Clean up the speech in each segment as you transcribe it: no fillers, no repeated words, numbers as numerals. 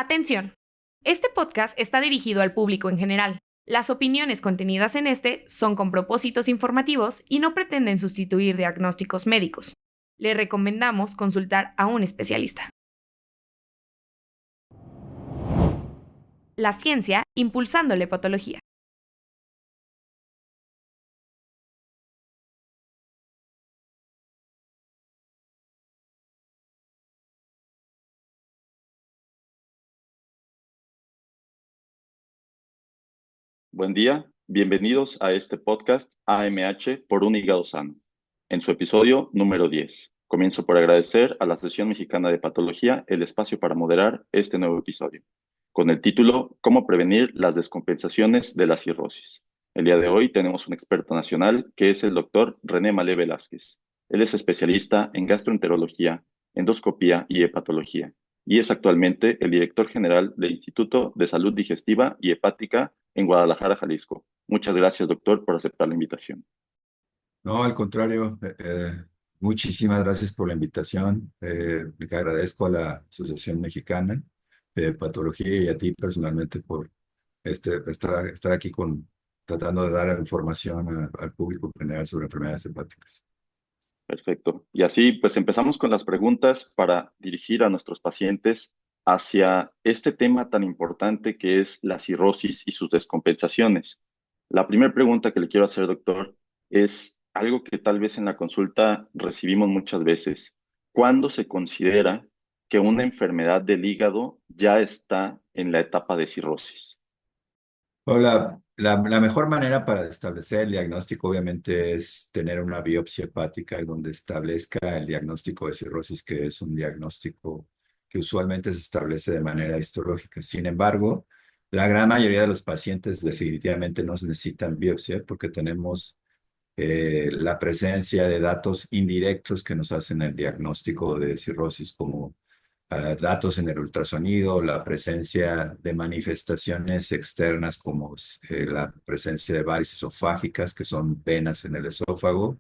Atención. Este podcast está dirigido al público en general. Las opiniones contenidas en este son con propósitos informativos y no pretenden sustituir diagnósticos médicos. Le recomendamos consultar a un especialista. La ciencia impulsando la hepatología. Buen día, bienvenidos a este podcast AMH por un hígado sano, en su episodio número 10. Comienzo por agradecer a la Asociación Mexicana de Patología el espacio para moderar este nuevo episodio, con el título ¿Cómo prevenir las descompensaciones de la cirrosis? El día de hoy tenemos un experto nacional que es el doctor René Malé Velázquez. Él es especialista en gastroenterología, endoscopía y hepatología, y es actualmente el director general del Instituto de Salud Digestiva y Hepática en Guadalajara, Jalisco. Muchas gracias, doctor, por aceptar la invitación. No, al contrario, muchísimas gracias por la invitación. Le agradezco a la Asociación Mexicana de Patología y a ti personalmente por estar aquí tratando de dar información al público general sobre enfermedades hepáticas. Perfecto. Y así, pues empezamos con las preguntas para dirigir a nuestros pacientes hacia este tema tan importante que es la cirrosis y sus descompensaciones. La primera pregunta que le quiero hacer, doctor, es algo que tal vez en la consulta recibimos muchas veces. ¿Cuándo se considera que una enfermedad del hígado ya está en la etapa de cirrosis? Hola, la mejor manera para establecer el diagnóstico obviamente es tener una biopsia hepática donde establezca el diagnóstico de cirrosis, que es un diagnóstico que usualmente se establece de manera histológica. Sin embargo, la gran mayoría de los pacientes definitivamente no necesitan biopsia porque tenemos la presencia de datos indirectos que nos hacen el diagnóstico de cirrosis, como datos en el ultrasonido, la presencia de manifestaciones externas como la presencia de varices esofágicas, que son venas en el esófago,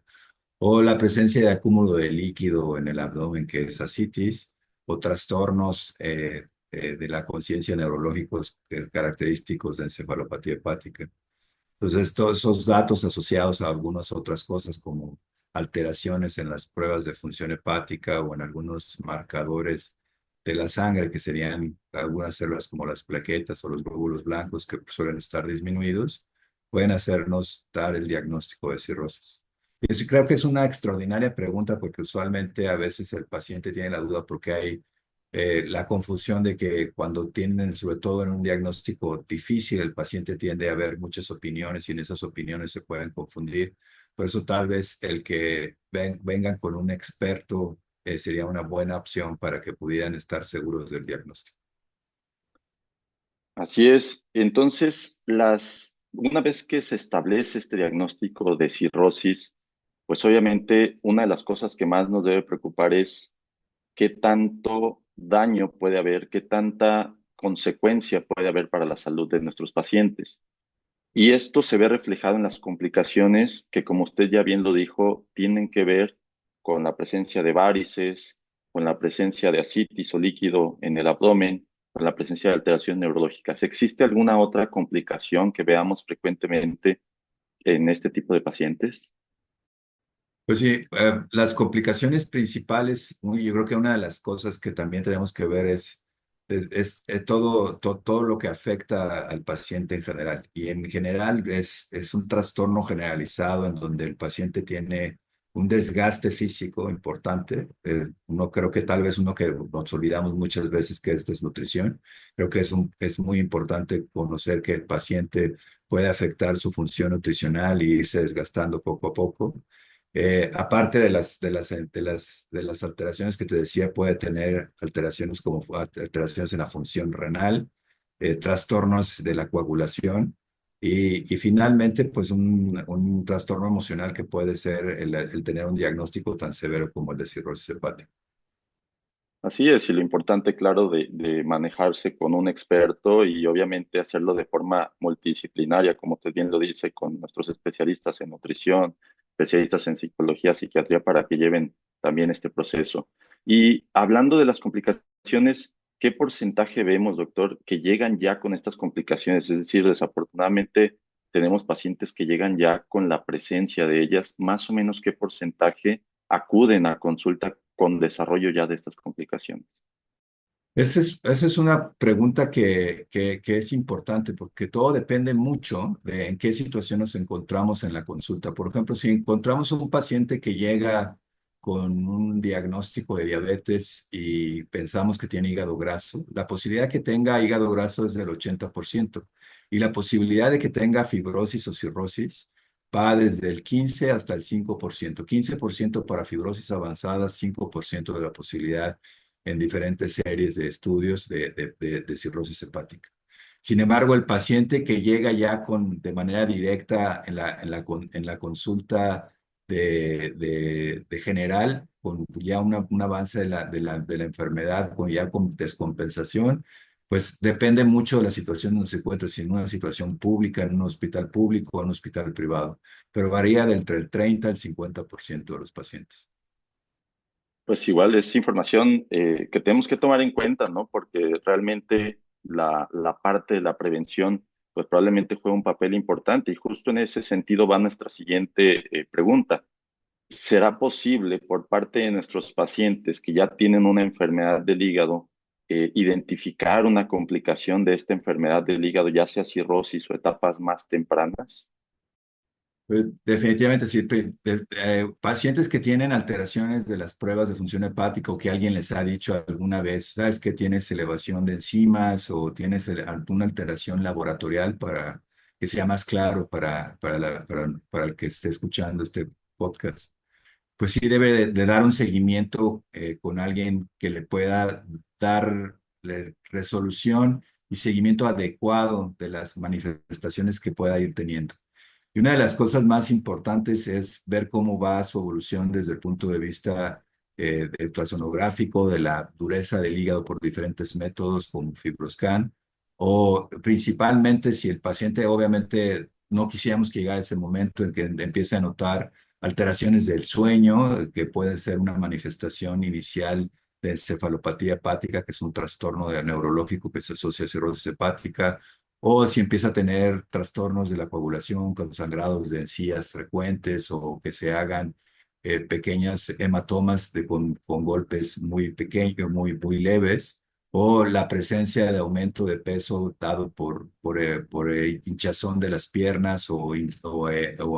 o la presencia de acúmulo de líquido en el abdomen, que es ascitis, o trastornos de la conciencia neurológicos característicos de encefalopatía hepática. Entonces, todos esos datos asociados a algunas otras cosas como alteraciones en las pruebas de función hepática o en algunos marcadores de la sangre, que serían algunas células como las plaquetas o los glóbulos blancos que suelen estar disminuidos, pueden hacernos dar el diagnóstico de cirrosis. Y eso creo que es una extraordinaria pregunta porque usualmente a veces el paciente tiene la duda porque hay la confusión de que cuando tienen, sobre todo en un diagnóstico difícil, el paciente tiende a ver muchas opiniones y en esas opiniones se pueden confundir. Por eso tal vez el que vengan con un experto sería una buena opción para que pudieran estar seguros del diagnóstico. Así es. Entonces, una vez que se establece este diagnóstico de cirrosis, pues obviamente una de las cosas que más nos debe preocupar es qué tanto daño puede haber, qué tanta consecuencia puede haber para la salud de nuestros pacientes. Y esto se ve reflejado en las complicaciones que, como usted ya bien lo dijo, tienen que ver con la presencia de varices, con la presencia de ascitis o líquido en el abdomen, con la presencia de alteraciones neurológicas. ¿Existe alguna otra complicación que veamos frecuentemente en este tipo de pacientes? Pues sí, las complicaciones principales, yo creo que una de las cosas que también tenemos que ver es todo lo que afecta al paciente en general. Y en general es un trastorno generalizado en donde el paciente tiene un desgaste físico importante. No creo que tal vez uno que nos olvidamos muchas veces que es desnutrición. Creo que es muy importante conocer que el paciente puede afectar su función nutricional y irse desgastando poco a poco. Aparte de las alteraciones que te decía, puede tener alteraciones como alteraciones en la función renal, trastornos de la coagulación y finalmente, pues un trastorno emocional que puede ser el tener un diagnóstico tan severo como el de cirrosis hepática. Así es, y lo importante, claro, de manejarse con un experto y obviamente hacerlo de forma multidisciplinaria, como usted bien lo dice, con nuestros especialistas en nutrición, especialistas en psicología, psiquiatría, para que lleven también este proceso. Y hablando de las complicaciones, ¿qué porcentaje vemos, doctor, que llegan ya con estas complicaciones? Es decir, desafortunadamente tenemos pacientes que llegan ya con la presencia de ellas. Más o menos, ¿qué porcentaje acuden a consulta con desarrollo ya de estas complicaciones? Esa es una pregunta que es importante porque todo depende mucho de en qué situación nos encontramos en la consulta. Por ejemplo, si encontramos un paciente que llega con un diagnóstico de diabetes y pensamos que tiene hígado graso, la posibilidad que tenga hígado graso es del 80% y la posibilidad de que tenga fibrosis o cirrosis va desde el 15 hasta el 5%. 15% para fibrosis avanzada, 5% de la posibilidad en diferentes series de estudios de cirrosis hepática. Sin embargo, el paciente que llega ya de manera directa en la consulta de general, con ya un avance de la enfermedad, ya con descompensación, pues depende mucho de la situación donde se encuentra, si en una situación pública, en un hospital público o en un hospital privado, pero varía entre el 30 al 50% de los pacientes. Pues igual es información que tenemos que tomar en cuenta, ¿no? Porque realmente la parte de la prevención, pues probablemente juega un papel importante y justo en ese sentido va nuestra siguiente pregunta. ¿Será posible por parte de nuestros pacientes que ya tienen una enfermedad del hígado, identificar una complicación de esta enfermedad del hígado, ya sea cirrosis o etapas más tempranas? Definitivamente sí. Pacientes que tienen alteraciones de las pruebas de función hepática o que alguien les ha dicho alguna vez, sabes que tienes elevación de enzimas o tienes alguna alteración laboratorial para que sea más claro para el que esté escuchando este podcast, pues sí debe de dar un seguimiento con alguien que le pueda dar resolución y seguimiento adecuado de las manifestaciones que pueda ir teniendo. Y una de las cosas más importantes es ver cómo va su evolución desde el punto de vista ultrasonográfico, de la dureza del hígado por diferentes métodos como FibroScan, o principalmente si el paciente, obviamente, no quisiéramos que llegara ese momento en que empiece a notar alteraciones del sueño, que puede ser una manifestación inicial de encefalopatía hepática, que es un trastorno neurológico que se asocia a cirrosis hepática, o si empieza a tener trastornos de la coagulación con sangrados de encías frecuentes o que se hagan pequeñas hematomas con golpes muy pequeños, muy leves, o la presencia de aumento de peso dado por hinchazón de las piernas o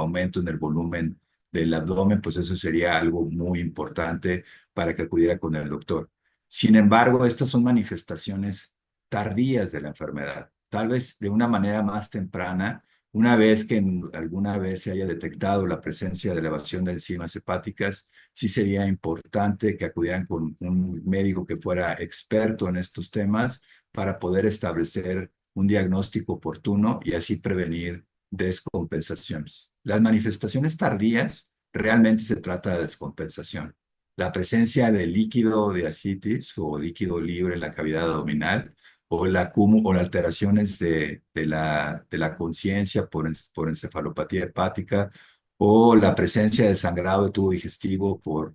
aumento en el volumen del abdomen, pues eso sería algo muy importante para que acudiera con el doctor. Sin embargo, estas son manifestaciones tardías de la enfermedad, tal vez de una manera más temprana, una vez que alguna vez se haya detectado la presencia de elevación de enzimas hepáticas, sí sería importante que acudieran con un médico que fuera experto en estos temas para poder establecer un diagnóstico oportuno y así prevenir descompensaciones. Las manifestaciones tardías realmente se trata de descompensación. La presencia de líquido de ascitis o líquido libre en la cavidad abdominal o las alteraciones de la conciencia por encefalopatía hepática o la presencia de sangrado de tubo digestivo por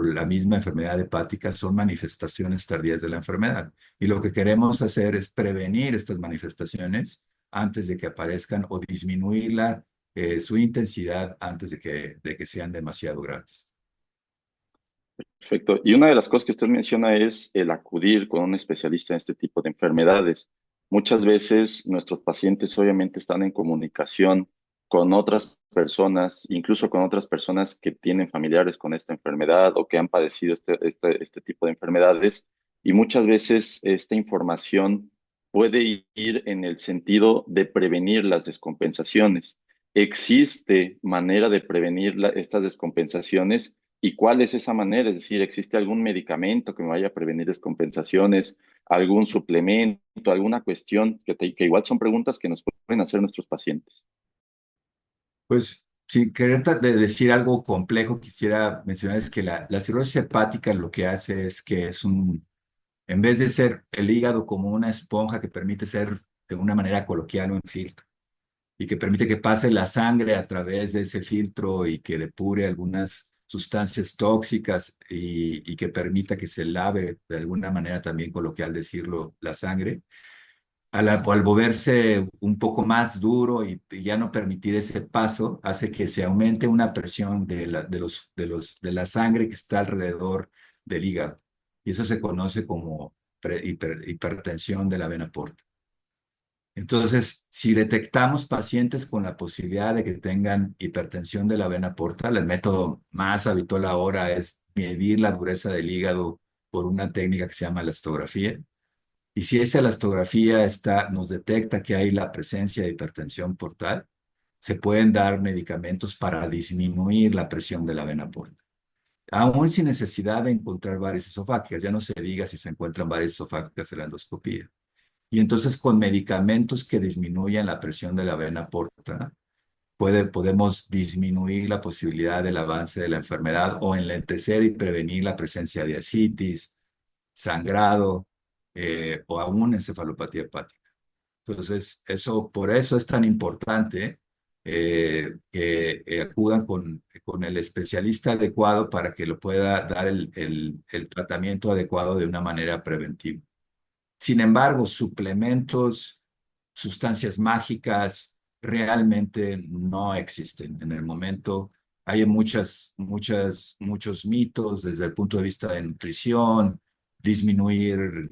la misma enfermedad hepática son manifestaciones tardías de la enfermedad. Y lo que queremos hacer es prevenir estas manifestaciones antes de que aparezcan o disminuir su intensidad antes de que sean demasiado graves. Perfecto. Y una de las cosas que usted menciona es el acudir con un especialista en este tipo de enfermedades. Muchas veces nuestros pacientes obviamente están en comunicación con otras personas, incluso con otras personas que tienen familiares con esta enfermedad o que han padecido este tipo de enfermedades. Y muchas veces esta información puede ir en el sentido de prevenir las descompensaciones. ¿Existe manera de prevenir estas descompensaciones? ¿Y cuál es esa manera? Es decir, ¿existe algún medicamento que me vaya a prevenir descompensaciones, algún suplemento, alguna cuestión que igual son preguntas que nos pueden hacer nuestros pacientes? Pues sin querer decir algo complejo, quisiera mencionar es que la cirrosis hepática lo que hace es que en vez de ser el hígado como una esponja que permite ser de una manera coloquial un filtro y que permite que pase la sangre a través de ese filtro y que depure algunas sustancias tóxicas y que permita que se lave, de alguna manera también coloquial decirlo, la sangre, al volverse un poco más duro y ya no permitir ese paso, hace que se aumente una presión de la sangre que está alrededor del hígado. Y eso se conoce como hipertensión de la vena porta. Entonces, si detectamos pacientes con la posibilidad de que tengan hipertensión de la vena portal, el método más habitual ahora es medir la dureza del hígado por una técnica que se llama elastografía. Y si esa elastografía nos detecta que hay la presencia de hipertensión portal, se pueden dar medicamentos para disminuir la presión de la vena portal. Aún sin necesidad de encontrar varices esofágicas, ya no se diga si se encuentran varices esofágicas en la endoscopía. Y entonces con medicamentos que disminuyan la presión de la vena porta, podemos disminuir la posibilidad del avance de la enfermedad o enlentecer y prevenir la presencia de ascitis, sangrado o aún encefalopatía hepática. Entonces, por eso es tan importante que acudan con el especialista adecuado para que lo pueda dar el tratamiento adecuado de una manera preventiva. Sin embargo, suplementos, sustancias mágicas, realmente no existen. En el momento hay muchos mitos desde el punto de vista de nutrición, disminuir,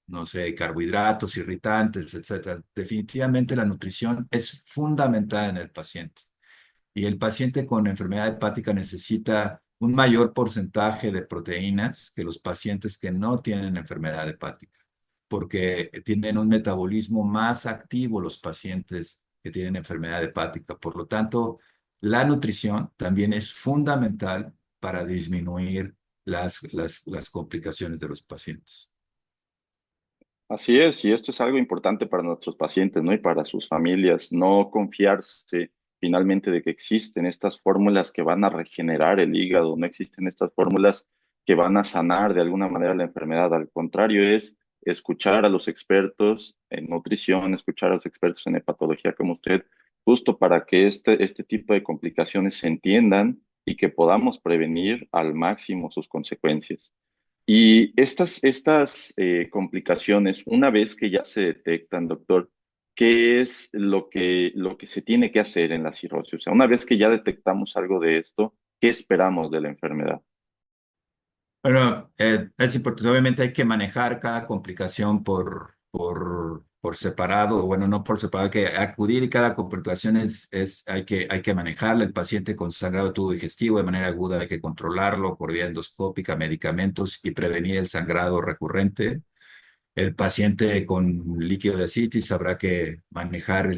no sé, carbohidratos, irritantes, etcétera. Definitivamente la nutrición es fundamental en el paciente y el paciente con enfermedad hepática necesita un mayor porcentaje de proteínas que los pacientes que no tienen enfermedad hepática, porque tienen un metabolismo más activo los pacientes que tienen enfermedad hepática. Por lo tanto, la nutrición también es fundamental para disminuir las complicaciones de los pacientes. Así es, y esto es algo importante para nuestros pacientes, ¿no? Y para sus familias, no confiarse finalmente de que existen estas fórmulas que van a regenerar el hígado, no existen estas fórmulas que van a sanar de alguna manera la enfermedad. Al contrario, es escuchar a los expertos en nutrición, escuchar a los expertos en hepatología como usted, justo para que este tipo de complicaciones se entiendan y que podamos prevenir al máximo sus consecuencias. Y estas complicaciones, una vez que ya se detectan, doctor, ¿qué es lo que se tiene que hacer en la cirrosis? O sea, una vez que ya detectamos algo de esto, ¿qué esperamos de la enfermedad? Bueno, es importante, obviamente hay que manejar cada complicación por separado, bueno, no por separado, hay que acudir y cada complicación hay que manejarla. El paciente con sangrado de tubo digestivo de manera aguda hay que controlarlo por vía endoscópica, medicamentos y prevenir el sangrado recurrente. El paciente con líquido de ascitis habrá que manejar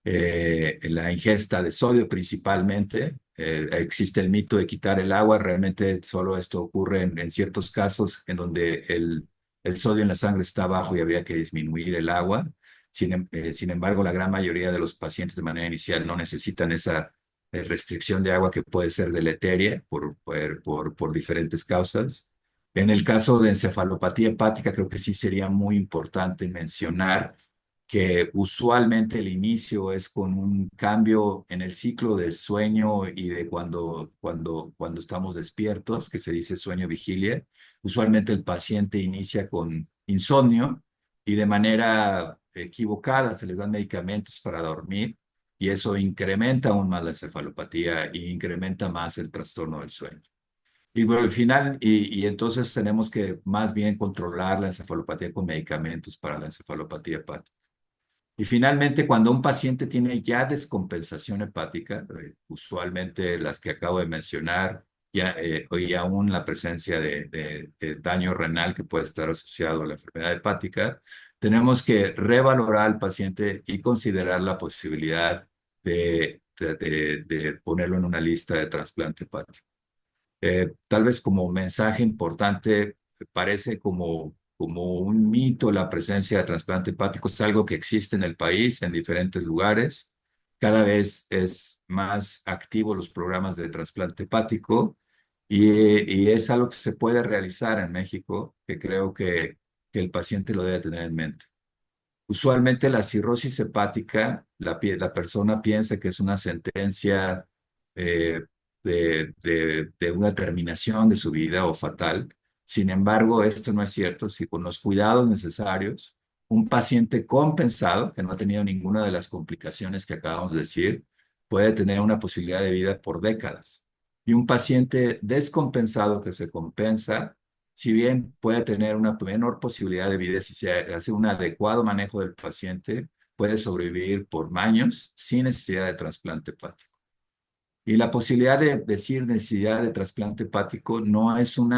la ingesta de sodio principalmente. Existe el mito de quitar el agua, realmente solo esto ocurre en ciertos casos en donde el sodio en la sangre está bajo y habría que disminuir el agua. Sin embargo, la gran mayoría de los pacientes de manera inicial no necesitan esa restricción de agua que puede ser deleteria por diferentes causas. En el caso de encefalopatía hepática, creo que sí sería muy importante mencionar que usualmente el inicio es con un cambio en el ciclo del sueño y de cuando estamos despiertos, que se dice sueño-vigilia. Usualmente el paciente inicia con insomnio y de manera equivocada se les dan medicamentos para dormir y eso incrementa aún más la encefalopatía y incrementa más el trastorno del sueño. Y bueno, al final, y entonces tenemos que más bien controlar la encefalopatía con medicamentos para la encefalopatía hepática. Y finalmente, cuando un paciente tiene ya descompensación hepática, usualmente las que acabo de mencionar, y aún la presencia de daño renal que puede estar asociado a la enfermedad hepática, tenemos que revalorar al paciente y considerar la posibilidad de ponerlo en una lista de trasplante hepático. Tal vez como mensaje importante, parece como un mito la presencia de trasplante hepático, es algo que existe en el país, en diferentes lugares. Cada vez es más activo los programas de trasplante hepático y es algo que se puede realizar en México, que creo que el paciente lo debe tener en mente. Usualmente la cirrosis hepática, la persona piensa que es una sentencia de una terminación de su vida o fatal. Sin embargo, esto no es cierto. Si con los cuidados necesarios, un paciente compensado, que no ha tenido ninguna de las complicaciones que acabamos de decir, puede tener una posibilidad de vida por décadas. Y un paciente descompensado que se compensa, si bien puede tener una menor posibilidad de vida si se hace un adecuado manejo del paciente, puede sobrevivir por años sin necesidad de trasplante hepático. Y la posibilidad de decir necesidad de trasplante hepático no es un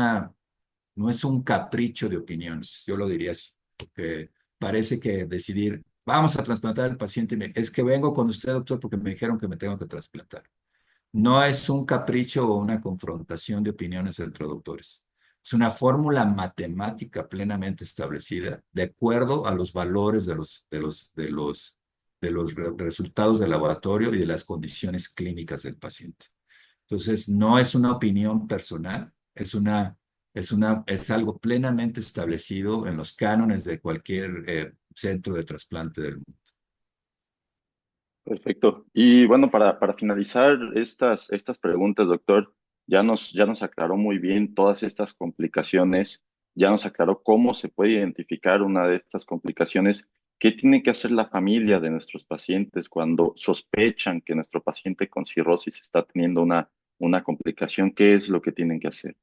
capricho de opiniones, yo lo diría así, porque parece que decidir, vamos a trasplantar al paciente, es que vengo con usted, doctor, porque me dijeron que me tengo que trasplantar. No es un capricho o una confrontación de opiniones entre doctores. Es una fórmula matemática plenamente establecida de acuerdo a los valores de los resultados del laboratorio y de las condiciones clínicas del paciente. Entonces, no es una opinión personal, es algo plenamente establecido en los cánones de cualquier centro de trasplante del mundo. Perfecto. Y bueno, para finalizar estas preguntas, doctor, ya nos aclaró muy bien todas estas complicaciones, ya nos aclaró cómo se puede identificar una de estas complicaciones, qué tiene que hacer la familia de nuestros pacientes cuando sospechan que nuestro paciente con cirrosis está teniendo una complicación, qué es lo que tienen que hacer.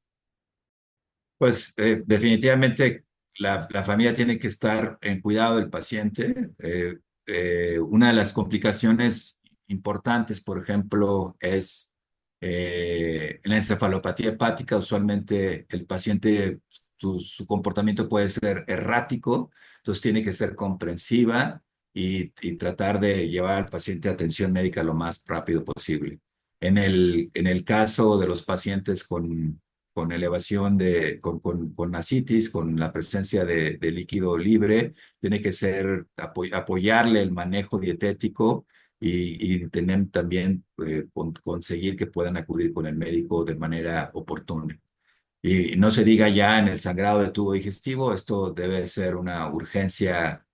Pues definitivamente la familia tiene que estar en cuidado del paciente. Una de las complicaciones importantes, por ejemplo, es la encefalopatía hepática. Usualmente el paciente, su comportamiento puede ser errático, entonces tiene que ser comprensiva y tratar de llevar al paciente a atención médica lo más rápido posible. En el caso de los pacientes con elevación con ascitis, con la presencia de líquido libre, tiene que ser apoyarle el manejo dietético y tener también conseguir que puedan acudir con el médico de manera oportuna. Y no se diga ya en el sangrado de tubo digestivo, esto debe ser una urgencia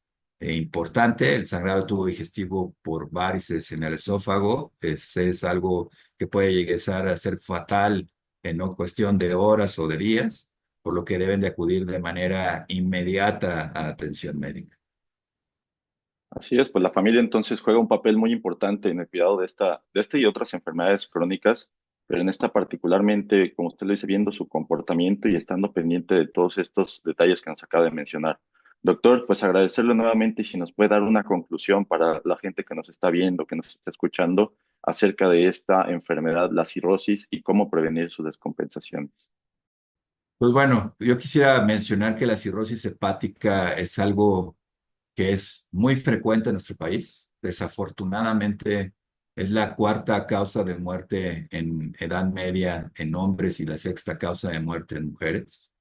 importante. El sangrado de tubo digestivo por varices en el esófago es algo que puede llegar a ser fatal en no cuestión de horas o de días, por lo que deben de acudir de manera inmediata a atención médica. Así es, pues la familia entonces juega un papel muy importante en el cuidado de esta y otras enfermedades crónicas, pero en esta particularmente, como usted lo dice, viendo su comportamiento y estando pendiente de todos estos detalles que nos acaba de mencionar. Doctor, pues agradecerle nuevamente y si nos puede dar una conclusión para la gente que nos está viendo, que nos está escuchando, acerca de esta enfermedad, la cirrosis, y cómo prevenir sus descompensaciones. Pues bueno, yo quisiera mencionar que la cirrosis hepática es algo que es muy frecuente en nuestro país. Desafortunadamente, es la cuarta causa de muerte en edad media en hombres y la sexta causa de muerte en mujeres.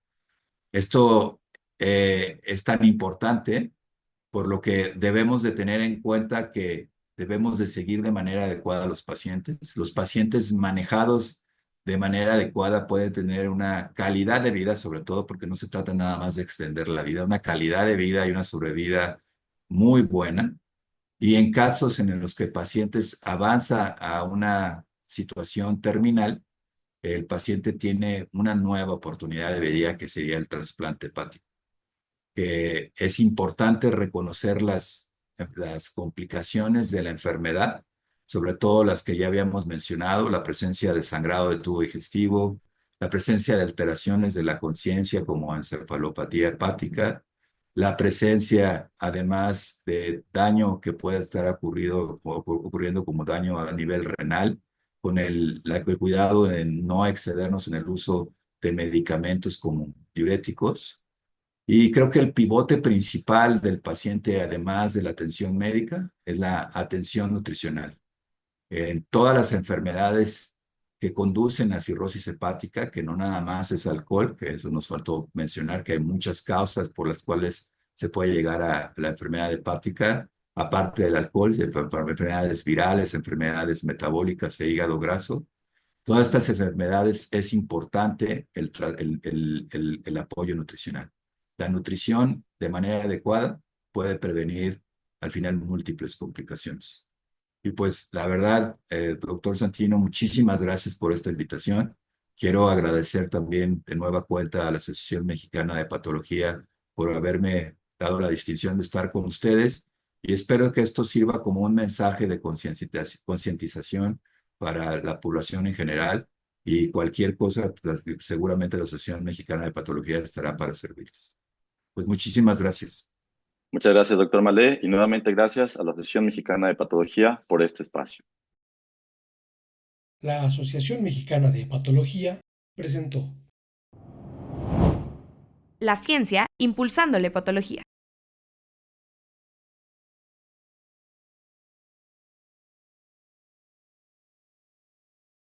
Esto es tan importante por lo que debemos de tener en cuenta que debemos de seguir de manera adecuada a los pacientes. Los pacientes manejados de manera adecuada pueden tener una calidad de vida, sobre todo porque no se trata nada más de extender la vida, una calidad de vida y una sobrevida muy buena. Y en casos en los que el paciente avanza a una situación terminal, el paciente tiene una nueva oportunidad de vida que sería el trasplante hepático, que es importante reconocer las complicaciones de la enfermedad, sobre todo las que ya habíamos mencionado, la presencia de sangrado de tubo digestivo, la presencia de alteraciones de la conciencia como encefalopatía hepática, la presencia además de daño que puede estar ocurriendo como daño a nivel renal, con el cuidado de no excedernos en el uso de medicamentos como diuréticos. Y creo que el pivote principal del paciente, además de la atención médica, es la atención nutricional. En todas las enfermedades que conducen a cirrosis hepática, que no nada más es alcohol, que eso nos faltó mencionar, que hay muchas causas por las cuales se puede llegar a la enfermedad hepática, aparte del alcohol, enfermedades virales, enfermedades metabólicas e hígado graso. Todas estas enfermedades es importante el apoyo nutricional. La nutrición de manera adecuada puede prevenir al final múltiples complicaciones. Y pues la verdad, doctor Santino, muchísimas gracias por esta invitación. Quiero agradecer también de nueva cuenta a la Asociación Mexicana de Patología por haberme dado la distinción de estar con ustedes y espero que esto sirva como un mensaje de concientización para la población en general y cualquier cosa, pues, seguramente la Asociación Mexicana de Patología estará para servirles. Pues muchísimas gracias. Muchas gracias, doctor Malé, y nuevamente gracias a la Asociación Mexicana de Patología por este espacio. La Asociación Mexicana de Patología presentó La ciencia impulsando la hepatología.